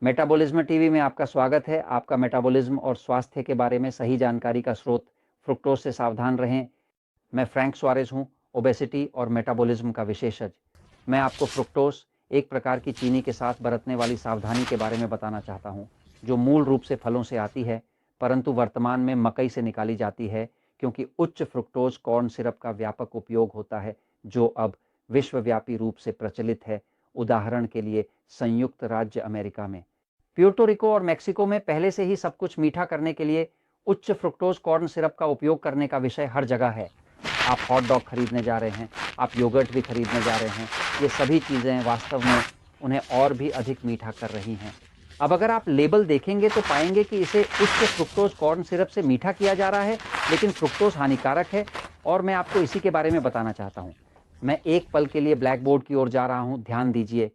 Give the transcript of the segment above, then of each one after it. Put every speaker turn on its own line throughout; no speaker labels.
Metabolism TV में आपका स्वागत है। आपका मेटाबॉलिज्म और स्वास्थ्य के बारे में सही जानकारी का स्रोत। फ्रुक्टोज से सावधान रहें। मैं फ्रैंक सुआरेज हूँ, ओबेसिटी और मेटाबॉलिज्म का विशेषज्ञ। मैं आपको फ्रुक्टोज, एक प्रकार की चीनी के साथ बरतने वाली सावधानी के बारे में बताना चाहता हूँ, जो मूल रूप से फलों से आती है, परंतु वर्तमान में मकई से निकाली जाती है, क्योंकि उच्च फ्रुक्टोज कॉर्न सिरप का व्यापक उपयोग होता है, जो अब विश्वव्यापी रूप से प्रचलित है। उदाहरण के लिए संयुक्त राज्य अमेरिका में, प्यूर्टो रिको और मेक्सिको में पहले से ही सब कुछ मीठा करने के लिए उच्च फ्रुक्टोज कॉर्न सिरप का उपयोग करने का विषय हर जगह है। आप हॉट डॉग खरीदने जा रहे हैं, आप योगर्ट भी खरीदने जा रहे हैं, ये सभी चीज़ें वास्तव में उन्हें और भी अधिक मीठा कर रही हैं। अब अगर आप लेबल देखेंगे तो पाएंगे कि इसे उच्च फ्रुक्टोज कॉर्न सिरप से मीठा किया जा रहा है, लेकिन फ्रुक्टोज हानिकारक है और मैं आपको इसी के बारे में बताना चाहता हूँ। मैं एक पल के लिए ब्लैक बोर्ड की ओर जा रहा हूँ, ध्यान दीजिए।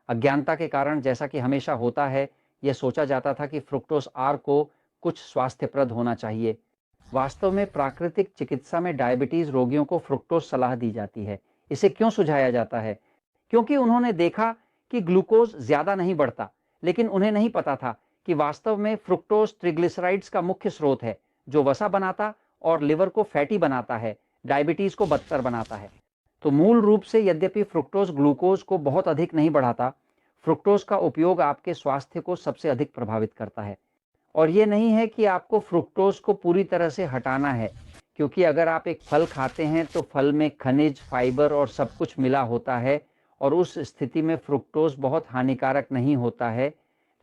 अज्ञानता के कारण, जैसा कि हमेशा होता है, यह सोचा जाता था कि फ्रुक्टोज आर को कुछ स्वास्थ्यप्रद होना चाहिए। वास्तव में प्राकृतिक चिकित्सा में डायबिटीज रोगियों को फ्रुक्टोज सलाह दी जाती है। इसे क्यों सुझाया जाता है? क्योंकि उन्होंने देखा कि ग्लूकोज ज्यादा नहीं बढ़ता, लेकिन उन्हें नहीं पता था कि वास्तव में फ्रुक्टोज ट्रिग्लिसराइड्स का मुख्य स्रोत है, जो वसा बनाता और लिवर को फैटी बनाता है, डायबिटीज को बदतर बनाता है। तो मूल रूप से यद्यपि फ्रुक्टोज ग्लूकोज को बहुत अधिक नहीं बढ़ाता, फ्रुक्टोज का उपयोग आपके स्वास्थ्य को सबसे अधिक प्रभावित करता है। और ये नहीं है कि आपको फ्रुक्टोज को पूरी तरह से हटाना है, क्योंकि अगर आप एक फल खाते हैं तो फल में खनिज, फाइबर और सब कुछ मिला होता है, और उस स्थिति में फ्रुक्टोज बहुत हानिकारक नहीं होता है।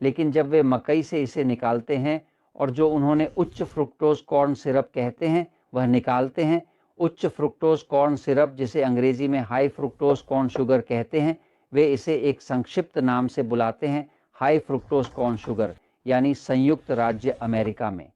लेकिन जब वे मकई से इसे निकालते हैं और जो उन्होंने उच्च फ्रुक्टोज कॉर्न सिरप कहते हैं वह निकालते हैं, उच्च फ्रुक्टोज कॉर्न सिरप, जिसे अंग्रेजी में हाई फ्रुक्टोज कॉर्न शुगर कहते हैं, वे इसे एक संक्षिप्त नाम से बुलाते हैं, हाई फ्रुक्टोज कॉर्न शुगर, यानी संयुक्त राज्य अमेरिका में।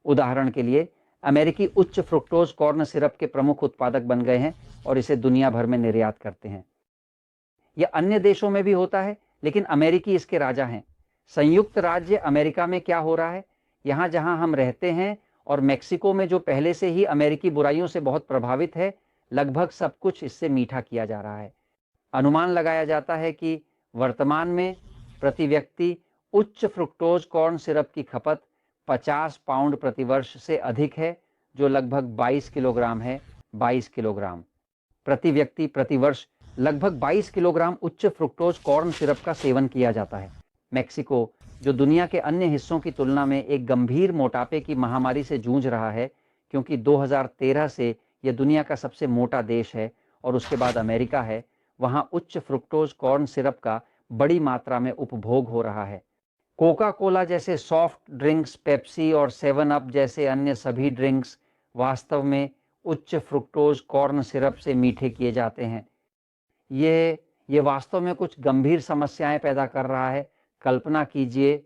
उदाहरण के लिए अमेरिकी उच्च फ्रुक्टोज कॉर्न सिरप के प्रमुख उत्पादक बन गए हैं और इसे दुनिया भर में निर्यात करते हैं। यह अन्य देशों में भी होता है, लेकिन अमेरिकी इसके राजा हैं। संयुक्त राज्य अमेरिका में क्या हो रहा है? यहाँ जहाँ हम रहते हैं और मेक्सिको में, जो पहले से ही अमेरिकी बुराइयों से बहुत प्रभावित है, लगभग सब कुछ इससे मीठा किया जा रहा है। अनुमान लगाया जाता है कि वर्तमान में प्रति व्यक्ति उच्च फ्रुक्टोज कॉर्न सिरप की खपत 50 पाउंड प्रतिवर्ष से अधिक है, जो लगभग 22 किलोग्राम है। 22 किलोग्राम प्रति व्यक्ति प्रतिवर्ष लगभग 22 किलोग्राम उच्च फ्रुक्टोज कॉर्न सिरप का सेवन किया जाता है। मेक्सिको, जो दुनिया के अन्य हिस्सों की तुलना में एक गंभीर मोटापे की महामारी से जूझ रहा है, क्योंकि 2013 से यह दुनिया का सबसे मोटा देश है और उसके बाद अमेरिका है, वहां उच्च फ्रुक्टोज कॉर्न सिरप का बड़ी मात्रा में उपभोग हो रहा है। कोका कोला जैसे सॉफ्ट ड्रिंक्स, पेप्सी और 7 अप जैसे अन्य सभी ड्रिंक्स वास्तव में उच्च फ्रुक्टोज कॉर्न सिरप से मीठे किए जाते हैं। ये वास्तव में कुछ गंभीर समस्याएं पैदा कर रहा है। कल्पना कीजिए,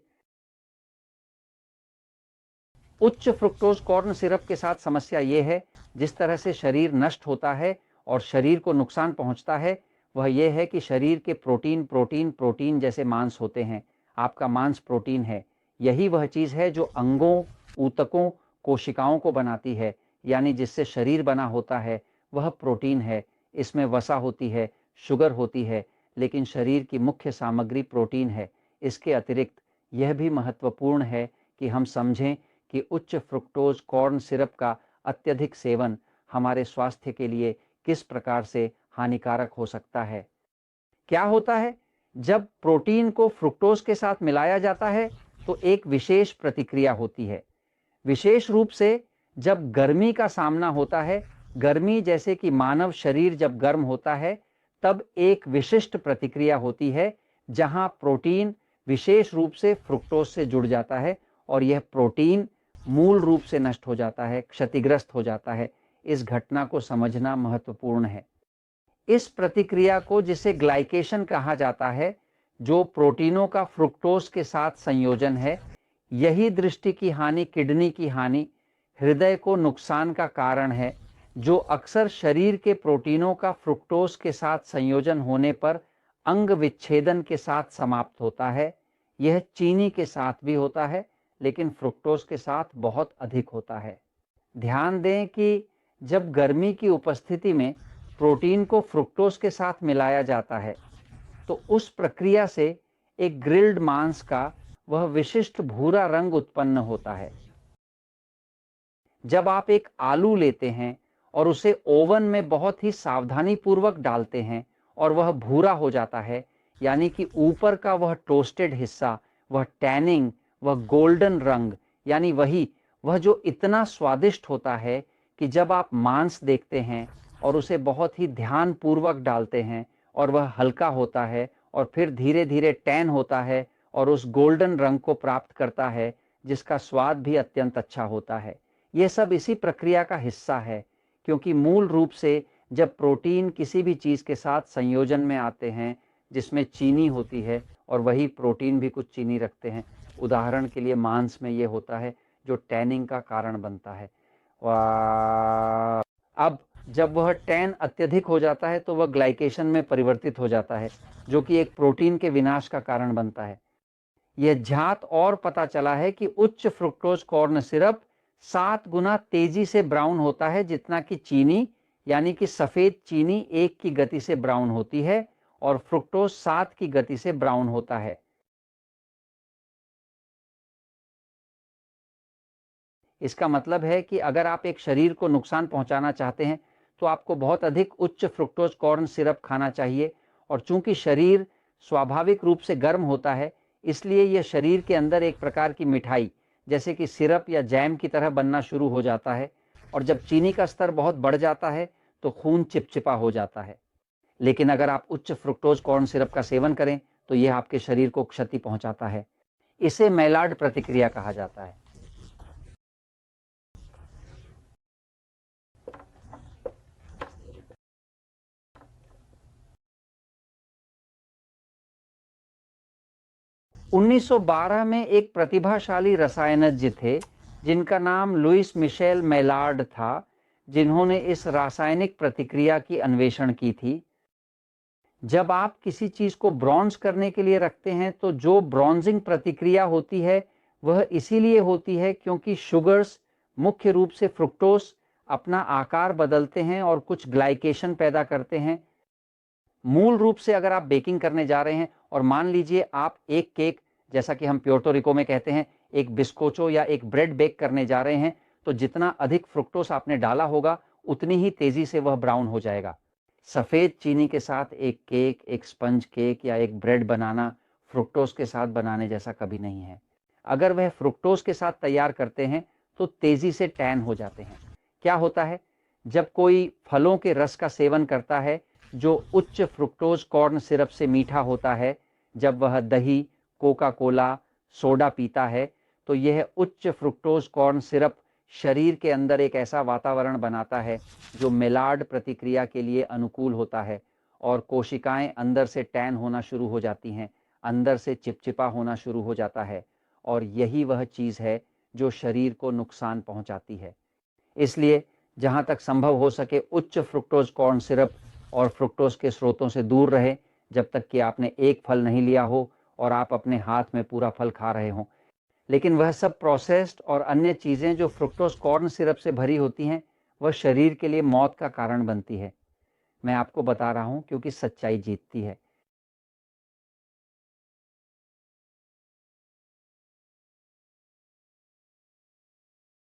उच्च फ्रुक्टोज कॉर्न सिरप के साथ समस्या ये है, जिस तरह से शरीर नष्ट होता है और शरीर को नुकसान पहुंचता है, वह यह है कि शरीर के प्रोटीन जैसे मांस होते हैं। आपका मांस प्रोटीन है। यही वह चीज़ है जो अंगों, ऊतकों, कोशिकाओं को बनाती है, यानी जिससे शरीर बना होता है वह प्रोटीन है। इसमें वसा होती है, शुगर होती है, लेकिन शरीर की मुख्य सामग्री प्रोटीन है। इसके अतिरिक्त यह भी महत्वपूर्ण है कि हम समझें कि उच्च फ्रुक्टोज कॉर्न सिरप का अत्यधिक सेवन हमारे स्वास्थ्य के लिए किस प्रकार से हानिकारक हो सकता है। क्या होता है जब प्रोटीन को फ्रुक्टोज के साथ मिलाया जाता है? तो एक विशेष प्रतिक्रिया होती है। विशेष रूप से जब गर्मी का सामना होता है, गर्मी जैसे कि मानव शरीर जब गर्म होता है, तब एक विशिष्ट प्रतिक्रिया होती है जहां प्रोटीन विशेष रूप से फ्रुक्टोज से जुड़ जाता है और यह प्रोटीन मूल रूप से नष्ट हो जाता है, क्षतिग्रस्त हो जाता है। इस घटना को समझना महत्वपूर्ण है। इस प्रतिक्रिया को, जिसे ग्लाइकेशन कहा जाता है, जो प्रोटीनों का फ्रुक्टोज के साथ संयोजन है, यही दृष्टि की हानि, किडनी की हानि, हृदय को नुकसान का कारण है, जो अक्सर शरीर के प्रोटीनों का फ्रुक्टोज के साथ संयोजन होने पर अंग विच्छेदन के साथ समाप्त होता है। यह चीनी के साथ भी होता है, लेकिन फ्रुक्टोज के साथ बहुत अधिक होता है। ध्यान दें कि जब गर्मी की उपस्थिति में प्रोटीन को फ्रुक्टोज के साथ मिलाया जाता है तो उस प्रक्रिया से एक ग्रिल्ड मांस का वह विशिष्ट भूरा रंग उत्पन्न होता है। जब आप एक आलू लेते हैं और उसे ओवन में बहुत ही सावधानी पूर्वक डालते हैं और वह भूरा हो जाता है, यानी कि ऊपर का वह टोस्टेड हिस्सा, वह टैनिंग, वह गोल्डन रंग, यानी वह जो इतना स्वादिष्ट होता है कि जब आप मांस देखते हैं और उसे बहुत ही ध्यानपूर्वक डालते हैं और वह हल्का होता है और फिर धीरे धीरे टैन होता है और उस गोल्डन रंग को प्राप्त करता है, जिसका स्वाद भी अत्यंत अच्छा होता है। ये सब इसी प्रक्रिया का हिस्सा है, क्योंकि मूल रूप से जब प्रोटीन किसी भी चीज़ के साथ संयोजन में आते हैं जिसमें चीनी होती है, और वही प्रोटीन भी कुछ चीनी रखते हैं, उदाहरण के लिए मांस में ये होता है जो टैनिंग का कारण बनता है। अब जब वह टैन अत्यधिक हो जाता है तो वह ग्लाइकेशन में परिवर्तित हो जाता है, जो कि एक प्रोटीन के विनाश का कारण बनता है। यह ज्ञात और पता चला है कि उच्च फ्रुक्टोज कॉर्न सिरप 7 गुना तेजी से ब्राउन होता है जितना कि चीनी, यानी कि सफेद चीनी 1 की गति से ब्राउन होती है और फ्रुक्टोज 7 की गति से ब्राउन होता है। इसका मतलब है कि अगर आप एक शरीर को नुकसान पहुंचाना चाहते हैं तो आपको बहुत अधिक उच्च फ्रुक्टोज कॉर्न सिरप खाना चाहिए, और चूंकि शरीर स्वाभाविक रूप से गर्म होता है, इसलिए यह शरीर के अंदर एक प्रकार की मिठाई जैसे कि सिरप या जैम की तरह बनना शुरू हो जाता है, और जब चीनी का स्तर बहुत बढ़ जाता है तो खून चिपचिपा हो जाता है। लेकिन अगर आप उच्च फ्रुक्टोज कॉर्न सिरप का सेवन करें तो यह आपके शरीर को क्षति पहुंचाता है। इसे मेलार्ड प्रतिक्रिया कहा जाता है। उन्नीस में एक प्रतिभाशाली रसायनज्ञ थे जिनका नाम लुइस मिशेल मेलार्ड था, जिन्होंने इस रासायनिक प्रतिक्रिया की अन्वेषण की थी। जब आप किसी चीज को ब्रॉन्ज करने के लिए रखते हैं तो जो ब्रॉन्जिंग प्रतिक्रिया होती है वह इसीलिए होती है क्योंकि शुगर्स, मुख्य रूप से फ्रुक्टोज, अपना आकार बदलते हैं और कुछ ग्लाइकेशन पैदा करते हैं। मूल रूप से अगर आप बेकिंग करने जा रहे हैं और मान लीजिए आप एक केक, जैसा कि हम प्योर्टो रिको में कहते हैं, एक बिस्कोचो या एक ब्रेड बेक करने जा रहे हैं, तो जितना अधिक फ्रुक्टोज आपने डाला होगा उतनी ही तेजी से वह ब्राउन हो जाएगा। सफ़ेद चीनी के साथ एक केक, एक स्पंज केक या एक ब्रेड बनाना फ्रुक्टोज के साथ बनाने जैसा कभी नहीं है। अगर वह फ्रुक्टोज के साथ तैयार करते हैं तो तेजी से टैन हो जाते हैं। क्या होता है, जब कोई फलों के रस का सेवन करता है जो उच्च फ्रुक्टोज कॉर्न सिरप से मीठा होता है, जब वह दही, कोका कोला, सोडा पीता है, तो यह उच्च फ्रुक्टोज कॉर्न सिरप शरीर के अंदर एक ऐसा वातावरण बनाता है जो मेलार्ड प्रतिक्रिया के लिए अनुकूल होता है, और कोशिकाएं अंदर से टैन होना शुरू हो जाती हैं, अंदर से चिपचिपा होना शुरू हो जाता है, और यही वह चीज़ है जो शरीर को नुकसान पहुंचाती है। इसलिए जहां तक संभव हो सके उच्च फ्रुक्टोज कॉर्न सिरप और फ्रुक्टोज के स्रोतों से दूर रहे, जब तक कि आपने एक फल नहीं लिया हो और आप अपने हाथ में पूरा फल खा रहे हों। लेकिन वह सब प्रोसेस्ड और अन्य चीज़ें जो फ्रुक्टोज कॉर्न सिरप से भरी होती हैं, वह शरीर के लिए मौत का कारण बनती है। मैं आपको बता रहा हूं क्योंकि सच्चाई जीतती है।